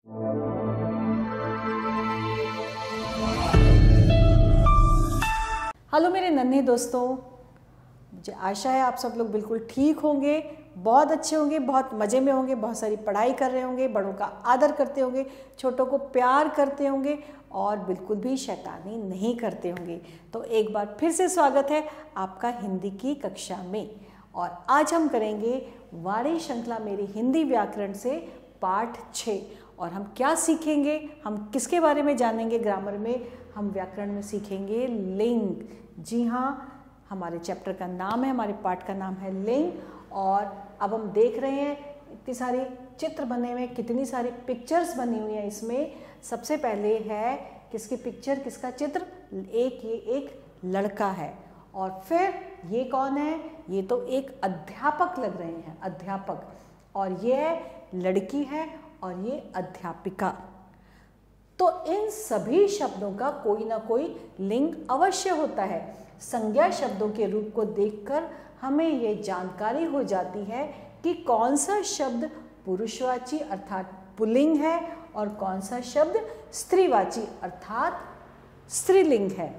Hello मेरे नन्हे दोस्तों, मुझे आशा है आप सब लोग बिल्कुल ठीक होंगे, बहुत अच्छे होंगे, बहुत मज़े में होंगे, बहुत सारी पढ़ाई कर रहे होंगे, बड़ों का आदर करते होंगे, छोटों को प्यार करते होंगे और बिल्कुल भी शैतानी नहीं करते होंगे। तो एक बार फिर से स्वागत है आपका हिंदी की कक्षा में। और आज हम करेंगे वाणी श्रृंखला मेरी हिंदी व्याकरण से पाठ 6। और हम क्या सीखेंगे, हम किसके बारे में जानेंगे ग्रामर में? हम व्याकरण में सीखेंगे लिंग। जी हाँ, हमारे चैप्टर का नाम है, हमारे पाठ का नाम है लिंग। और अब हम देख रहे हैं इतनी सारी चित्र बने हुए, कितनी सारी पिक्चर्स बनी हुई हैं इसमें। सबसे पहले है किसकी पिक्चर, किसका चित्र? ये एक लड़का है। और फिर ये कौन है? ये तो एक अध्यापक लग रहे हैं, अध्यापक। और ये लड़की है और ये अध्यापिका। तो इन सभी शब्दों का कोई ना कोई लिंग अवश्य होता है। संज्ञा शब्दों के रूप को देखकर हमें ये जानकारी हो जाती है कि कौन सा शब्द पुरुषवाची अर्थात पुल्लिंग है और कौन सा शब्द स्त्रीवाची अर्थात स्त्रीलिंग है।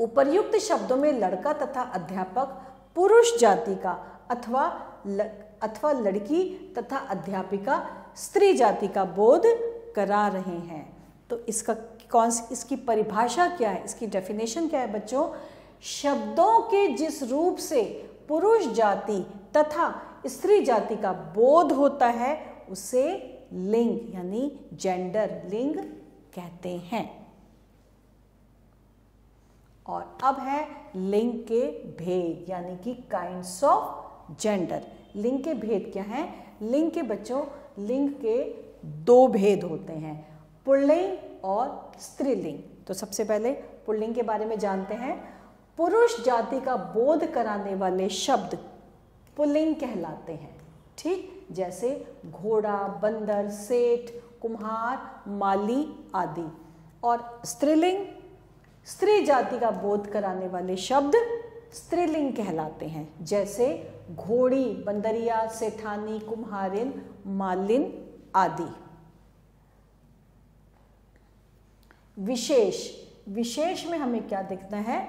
उपर्युक्त शब्दों में लड़का तथा अध्यापक पुरुष जाति का अथवा लड़की तथा अध्यापिका स्त्री जाति का बोध करा रहे हैं। तो इसकी परिभाषा क्या है, इसकी डेफिनेशन क्या है बच्चों? शब्दों के जिस रूप से पुरुष जाति तथा स्त्री जाति का बोध होता है उसे लिंग यानी जेंडर लिंग कहते हैं। और अब है लिंग के भेद यानी कि काइंड्स ऑफ जेंडर। लिंग के भेद क्या हैं? लिंग के बच्चों, लिंग के 2 भेद होते हैं, पुल्लिंग और स्त्रीलिंग। तो सबसे पहले पुल्लिंग के बारे में जानते हैं। पुरुष जाति का बोध कराने वाले शब्द पुल्लिंग कहलाते हैं। ठीक, जैसे घोड़ा, बंदर, सेठ, कुम्हार, माली आदि। और स्त्रीलिंग, स्त्री जाति का बोध कराने वाले शब्द स्त्रीलिंग कहलाते हैं, जैसे घोड़ी, बंदरिया, सेठानी, कुम्हारिन, मालिन आदि। विशेष, विशेष में हमें क्या देखना है?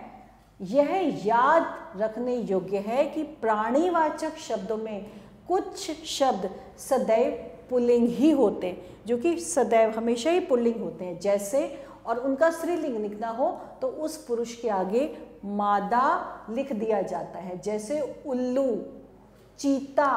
यह याद रखने योग्य है कि प्राणीवाचक शब्दों में कुछ शब्द सदैव पुल्लिंग ही होते हैं, जो कि सदैव हमेशा ही पुल्लिंग होते हैं। जैसे, और उनका स्त्रीलिंग लिखना हो तो उस पुरुष के आगे मादा लिख दिया जाता है, जैसे उल्लू, चीता,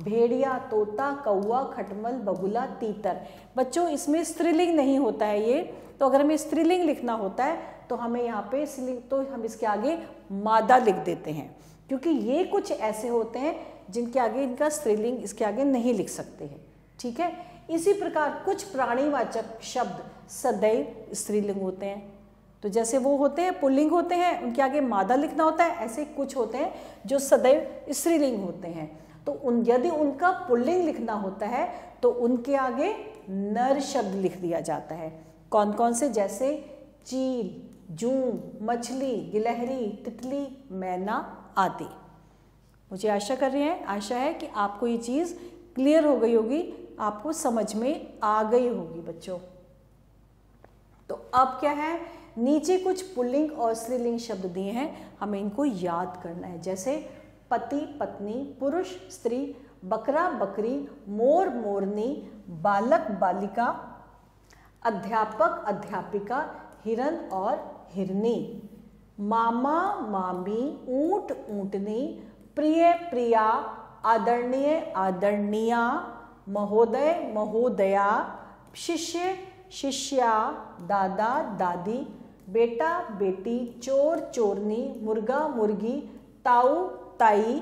भेड़िया, तोता, कौवा, खटमल, बगुला, तीतर। बच्चों इसमें स्त्रीलिंग नहीं होता है ये, तो अगर हमें स्त्रीलिंग लिखना होता है तो हमें यहाँ पे तो हम इसके आगे मादा लिख देते हैं, क्योंकि ये कुछ ऐसे होते हैं जिनके आगे इनका स्त्रीलिंग इसके आगे नहीं लिख सकते हैं। ठीक है, इसी प्रकार कुछ प्राणीवाचक शब्द सदैव स्त्रीलिंग होते हैं। तो जैसे वो होते हैं पुल्लिंग होते हैं, उनके आगे मादा लिखना होता है, ऐसे कुछ होते हैं जो सदैव स्त्रीलिंग होते हैं। तो यदि उनका पुल्लिंग लिखना होता है तो उनके आगे नर शब्द लिख दिया जाता है। कौन कौन से? जैसे चील, जूं, मछली, गिलहरी, तितली, मैना आदि। मुझे आशा है कि आपको ये चीज़ क्लियर हो गई होगी, आपको समझ में आ गई होगी बच्चों। तो अब क्या है, नीचे कुछ पुल्लिंग और स्त्रीलिंग शब्द दिए हैं, हमें इनको याद करना है। जैसे पति, पत्नी, पुरुष, स्त्री, बकरा, बकरी, मोर, मोरनी, बालक, बालिका, अध्यापक, अध्यापिका, हिरन और हिरनी, मामा, मामी, ऊंट, ऊंटनी, प्रिय, प्रिया, आदरणीय, आदरणीया, महोदय, महोदया, शिष्य, शिष्या, दादा, दादी, बेटा, बेटी, चोर, चोरनी, मुर्गा, मुर्गी, ताऊ, ताई,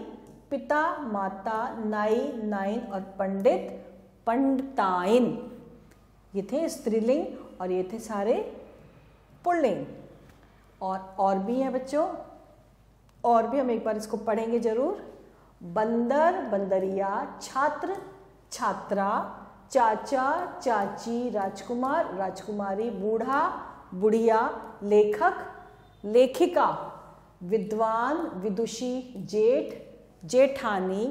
पिता, माता, नाई, नाइन और पंडित, पंडिताइन। ये थे स्त्रीलिंग और ये थे सारे पुल्लिंग। और भी हैं बच्चों, और भी हम एक बार इसको पढ़ेंगे जरूर। बंदर, बंदरिया, छात्र, छात्रा, चाचा, चाची, राजकुमार, राजकुमारी, बूढ़ा, बुढ़िया, लेखक, लेखिका, विद्वान, विदुषी, जेठ, जेठानी,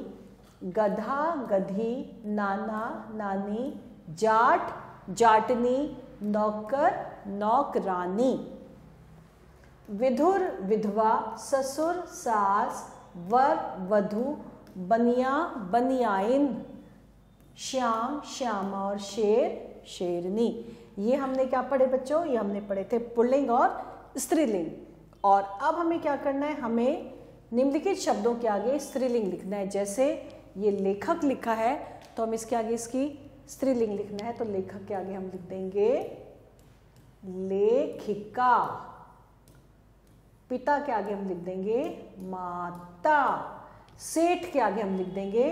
गधा, गधी, नाना, नानी, जाट, जाटनी, नौकर, नौकरानी। विधुर, विधवा, ससुर, सास, वर, वधू, बनिया, बनियाइन, श्याम, श्यामा और शेर, शेरनी। ये हमने क्या पढ़े बच्चों? ये हमने पढ़े थे पुल्लिंग और स्त्रीलिंग। और अब हमें क्या करना है? हमें निम्नलिखित शब्दों के आगे स्त्रीलिंग लिखना है। जैसे ये लेखक लिखा है तो हम इसके आगे इसकी स्त्रीलिंग लिखना है, तो लेखक के आगे हम लिख देंगे लेखिका। पिता के आगे हम लिख देंगे माता। सेठ के आगे हम लिख देंगे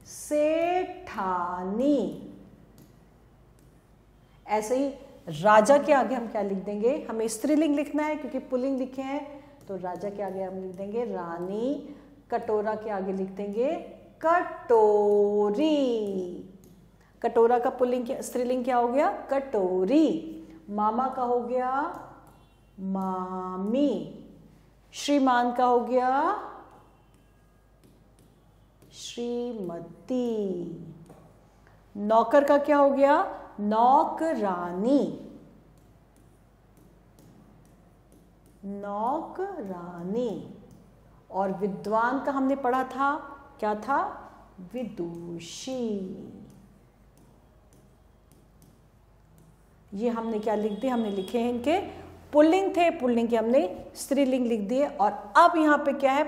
सेठानी। ऐसे ही राजा के आगे हम क्या लिख देंगे? हमें स्त्रीलिंग लिखना है क्योंकि पुल्लिंग लिखे हैं, तो राजा के आगे हम लिख देंगे रानी। कटोरा के आगे लिख देंगे कटोरी। कटोरा का पुल्लिंग स्त्रीलिंग क्या हो गया? कटोरी। मामा का हो गया मामी। श्रीमान का हो गया श्रीमती। नौकर का क्या हो गया? नौकरानी। नौकरानी। और विद्वान का हमने पढ़ा था, क्या था? विदुषी। ये हमने क्या लिख दिया? हमने लिखे हैं इनके पुल्लिंग थे, पुल्लिंग के हमने स्त्रीलिंग लिख दिए। और अब यहाँ पे क्या है?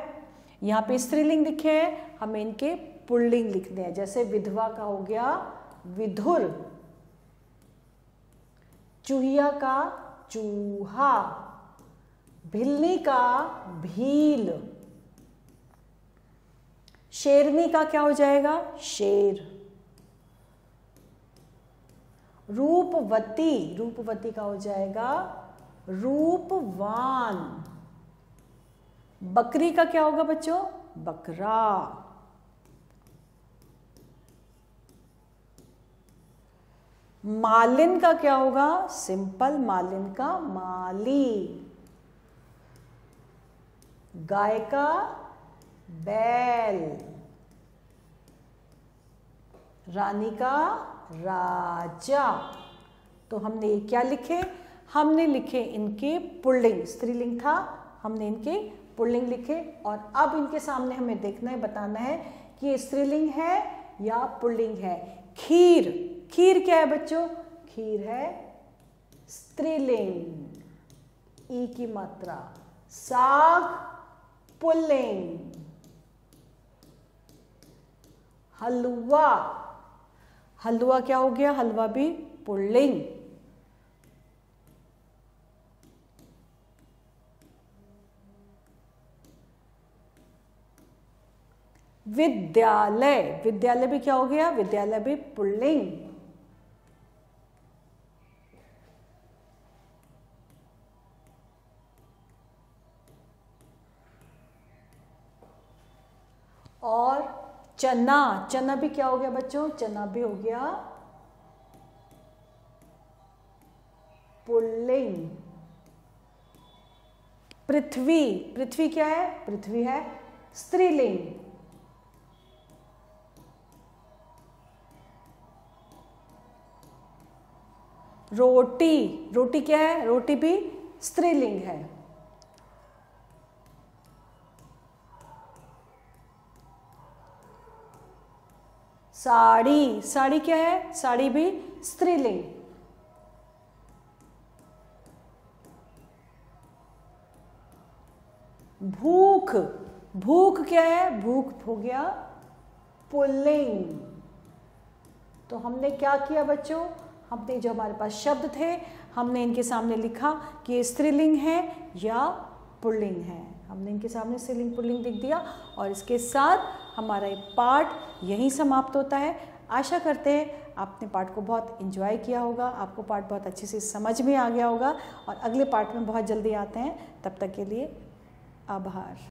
यहाँ पे स्त्रीलिंग लिखे हैं, हमें इनके पुल्लिंग लिखने हैं। जैसे विधवा का हो गया विधुर, चूहिया का चूहा, भिल्ली का भील, शेरनी का क्या हो जाएगा? शेर। रूपवती, रूपवती का हो जाएगा रूपवान। बकरी का क्या होगा बच्चों? बकरा। मालिन का क्या होगा? सिंपल। मालिन का माली। गाय का बैल। रानी का राजा। तो हमने ये क्या लिखे? हमने लिखे इनके पुल्लिंग। स्त्रीलिंग था, हमने इनके पुल्लिंग लिखे। और अब इनके सामने हमें देखना है, बताना है कि ये स्त्रीलिंग है या पुल्लिंग है। खीर, खीर क्या है बच्चों? खीर है स्त्रीलिंग, ई की मात्रा। साग पुल्लिंग। हलवा, हलवा क्या हो गया? हलवा भी पुल्लिंग। विद्यालय, विद्यालय भी क्या हो गया? विद्यालय भी पुल्लिंग। और चना, चना भी क्या हो गया बच्चों? चना भी हो गया पुल्लिंग। पृथ्वी, पृथ्वी क्या है? पृथ्वी है स्त्रीलिंग। रोटी, रोटी क्या है? रोटी भी स्त्रीलिंग है। साड़ी, साड़ी क्या है? साड़ी भी स्त्रीलिंग। भूख, भूख क्या है? भूख हो गया पुल्लिंग। तो हमने क्या किया बच्चों? हमने जो हमारे पास शब्द थे हमने इनके सामने लिखा कि ये स्त्रीलिंग है या पुल्लिंग है। हमने इनके सामने स्त्रीलिंग पुल्लिंग लिख दिया और इसके साथ हमारा ये पाठ यहीं समाप्त होता है। आशा करते हैं आपने पाठ को बहुत एंजॉय किया होगा, आपको पाठ बहुत अच्छे से समझ में आ गया होगा और अगले पाठ में बहुत जल्दी आते हैं। तब तक के लिए आभार।